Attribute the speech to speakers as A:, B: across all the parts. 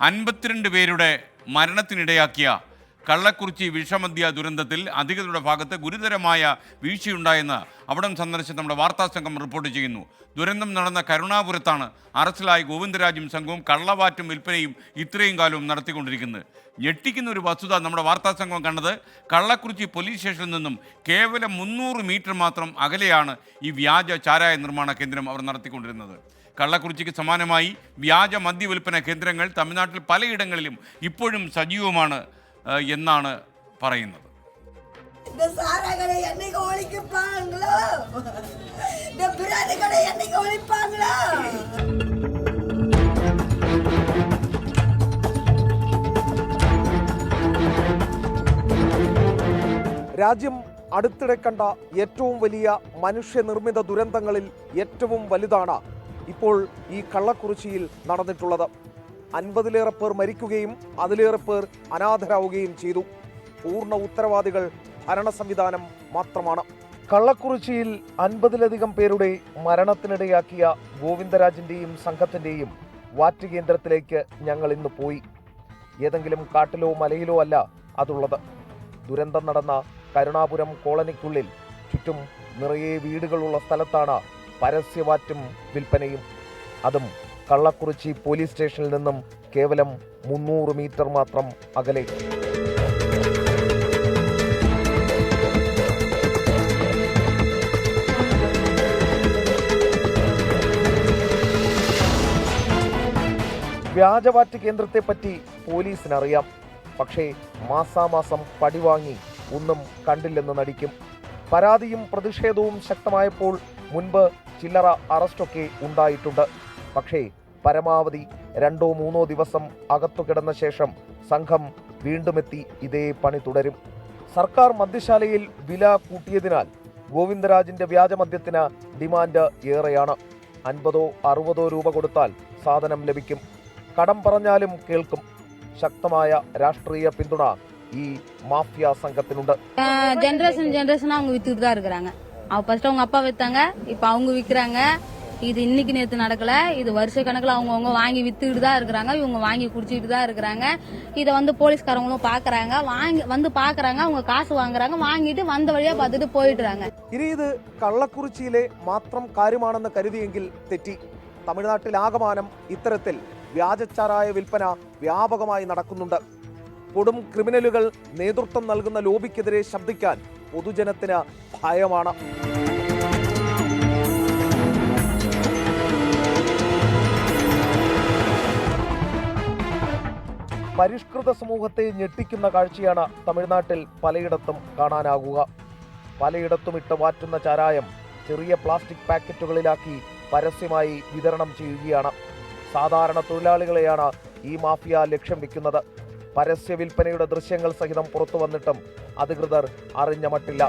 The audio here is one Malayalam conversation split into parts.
A: 52 പേരുടെ മരണത്തിനിടയാക്കിയ കള്ളക്കുറിച്ചി വിഷമദ്യ ദുരന്തത്തിൽ അധികൃതരുടെ ഭാഗത്ത് ഗുരുതരമായ വീഴ്ചയുണ്ടായെന്ന് അവിടം സന്ദർശിച്ച് നമ്മുടെ വാർത്താ സംഘം റിപ്പോർട്ട് ചെയ്യുന്നു. ദുരന്തം നടന്ന കരുണാപുരത്താണ് അറസ്റ്റിലായ ഗോവിന്ദരാജും സംഘവും കള്ളവാറ്റും വിൽപ്പനയും ഇത്രയും കാലവും നടത്തിക്കൊണ്ടിരിക്കുന്നത്. ഞെട്ടിക്കുന്ന ഒരു വസ്തുത നമ്മുടെ വാർത്താ സംഘം കണ്ടത്, കള്ളക്കുറിച്ചി പോലീസ് സ്റ്റേഷനിൽ നിന്നും കേവലം 300 മീറ്റർ മാത്രം അകലെയാണ് ഈ വ്യാജ ചാരായ നിർമ്മാണ കേന്ദ്രം അവർ നടത്തിക്കൊണ്ടിരുന്നത്. കള്ളക്കുറിച്ചിക്ക് സമാനമായി വ്യാജ മദ്യവിൽപ്പന കേന്ദ്രങ്ങൾ തമിഴ്നാട്ടിൽ പലയിടങ്ങളിലും ഇപ്പോഴും സജീവമാണ് എന്നാണ് പറയുന്നത്.
B: രാജ്യം അടുത്തിടെ കണ്ട ഏറ്റവും വലിയ മനുഷ്യനിർമ്മിത ദുരന്തങ്ങളിൽ ഏറ്റവും വലുതാണ് ഇപ്പോൾ ഈ കള്ളക്കുറിച്ചിയിൽ നടന്നിട്ടുള്ളത്. 50-ലേറെ പേർ മരിക്കുകയും അതിലേറെ പേർ അനാഥരാവുകയും ചെയ്തു. പൂർണ്ണ ഉത്തരവാദികൾ ഭരണ സംവിധാനം മാത്രമാണ്. കള്ളക്കുറിച്ചിയിൽ 50-ലധികം പേരുടെ മരണത്തിനിടയാക്കിയ ഗോവിന്ദരാജിൻ്റെയും സംഘത്തിൻ്റെയും വാറ്റ് കേന്ദ്രത്തിലേക്ക് ഞങ്ങൾ ഇന്ന് പോയി. ഏതെങ്കിലും കാട്ടിലോ മലയിലോ അല്ല അതുള്ളത്. ദുരന്തം നടന്ന കരുണാപുരം കോളനിക്കുള്ളിൽ ചുറ്റും നിറയെ വീടുകളുള്ള സ്ഥലത്താണ് പരസ്യവാറ്റും വിൽപ്പനയും. അതും കള്ളക്കുറിച്ചി പോലീസ് സ്റ്റേഷനിൽ നിന്നും കേവലം 300 മീറ്റർ മാത്രം അകലെ. വ്യാജവാറ്റ് കേന്ദ്രത്തെപ്പറ്റി പോലീസിനറിയാം. പക്ഷേ മാസാമാസം പടിവാങ്ങി ഒന്നും കണ്ടില്ലെന്ന് നടിക്കും. പരാതിയും പ്രതിഷേധവും ശക്തമായപ്പോൾ മുൻപ് ചില്ലറ അറസ്റ്റൊക്കെ ഉണ്ടായിട്ടുണ്ട്. പക്ഷേ പരമാവധി 2-3 ദിവസം അകത്തു കിടന്ന ശേഷം സംഘം വീണ്ടുമെത്തി ഇതേ പണി തുടരും. സർക്കാർ മദ്യശാലയിൽ വില കൂട്ടിയതിനാൽ ഗോവിന്ദരാജിന്റെ വ്യാജമദ്യത്തിന് ഡിമാൻഡ് ഏറെയാണ്. 50-60 രൂപ കൊടുത്താൽ സാധനം ലഭിക്കും. കടം പറഞ്ഞാലും കേൾക്കും. ശക്തമായ രാഷ്ട്രീയ പിന്തുണ ഈ മാഫിയ സംഘത്തിനുണ്ട്.
C: ஜெனரேஷனா அவங்க வித்துட்டு தான் இருக்காங்க. ஃபர்ஸ்ட் அவங்க அப்பா வித்தாங்க, இப்ப அவங்க விக்கிறாங்க. இது இன்னைக்கு நேத்து நடக்கல, இது வருஷ கணக்குல அவங்க வாங்கி வித்துட்டு தான் இருக்கிறாங்க. இவங்க வாங்கி குடிச்சிட்டு தான் இருக்கிறாங்க. இத போலீஸ்காரங்களும் பாக்குறாங்க, வாங்கி பாக்குறாங்க, அவங்க காசு வாங்குறாங்க, வாங்கிட்டு வந்த வழியா பார்த்துட்டு പോയിട്ടാங்க.
B: ഇനി ഇത് കള്ളക്കുറിച്ചിയിലെ മാത്രം കാര്യമാണെന്ന് കരുതിയെങ്കിൽ തെറ്റി. തമിഴ്നാട്ടിലാകമാനം ഇത്തരത്തിൽ വ്യാജച്ചാരായ വിൽപ്പന വ്യാപകമായി നടക്കുന്നുണ്ട്. കൊടും ക്രിമിനലുകൾ നേതൃത്വം നൽകുന്ന ലോബിക്കെതിരെ ശബ്ദിക്കാൻ പൊതുജനത്തിന് ഭയമാണ്. പരിഷ്കൃത സമൂഹത്തെ ഞെട്ടിക്കുന്ന കാഴ്ചയാണ് തമിഴ്നാട്ടിൽ പലയിടത്തും കാണാനാകുക. പലയിടത്തും ഇട്ട് വാറ്റുന്ന ചാരായം ചെറിയ പ്ലാസ്റ്റിക് പാക്കറ്റുകളിലാക്കി പരസ്യമായി വിതരണം ചെയ്യുകയാണ്. സാധാരണ തൊഴിലാളികളെയാണ് ഈ മാഫിയ ലക്ഷ്യം വെക്കുന്നത്. പരസ്യ വിൽപ്പനയുടെ ദൃശ്യങ്ങൾ സഹിതം പുറത്തു വന്നിട്ടും അധികൃതർ അറിഞ്ഞ മട്ടില്ല.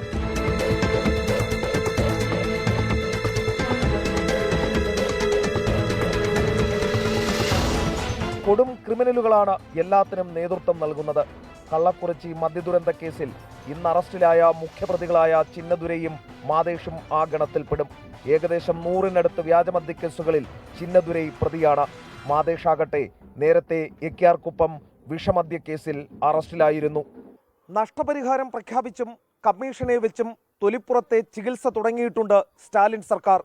B: കൊടും ക്രിമിനലുകളാണ് എല്ലാത്തിനും നേതൃത്വം നൽകുന്നത്. കള്ളക്കുറിച്ചി മദ്യദുരന്ത കേസിൽ ഇന്ന് അറസ്റ്റിലായ മുഖ്യപ്രതികളായ ചിന്നദുരയും മാതേഷും ആ ഗണത്തിൽപ്പെടും. ഏകദേശം 100-നടുത്ത് വ്യാജമദ്യ കേസുകളിൽ ചിന്നദുരൈ പ്രതിയാണ്. മാതേഷാകട്ടെ നേരത്തെ എക്യാർകുപ്പം വിഷമദ്യ കേസിൽ അറസ്റ്റിലായിരുന്നു. നഷ്ടപരിഹാരം പ്രഖ്യാപിച്ചും കമ്മീഷനെ വെച്ചും തൊലിപ്പുറത്തെ ചികിത്സ തുടങ്ങിയിട്ടുണ്ട് സ്റ്റാലിൻ സർക്കാർ.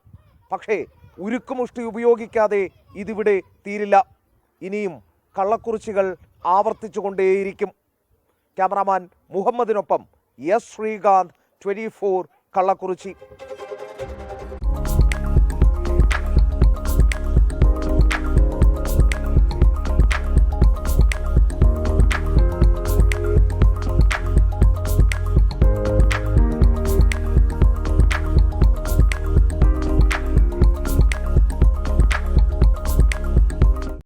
B: പക്ഷേ ഉരുക്കുമുഷ്ടി ഉപയോഗിക്കാതെ ഇതിവിടെ തീരില്ല. ഇനിയും കള്ളക്കുറിച്ചികൾ ആവർത്തിച്ചുകൊണ്ടേയിരിക്കും. ക്യാമറാമാൻ മുഹമ്മദിനൊപ്പം എസ് ശ്രീകാന്ത്, 24 കള്ളക്കുറിച്ചി.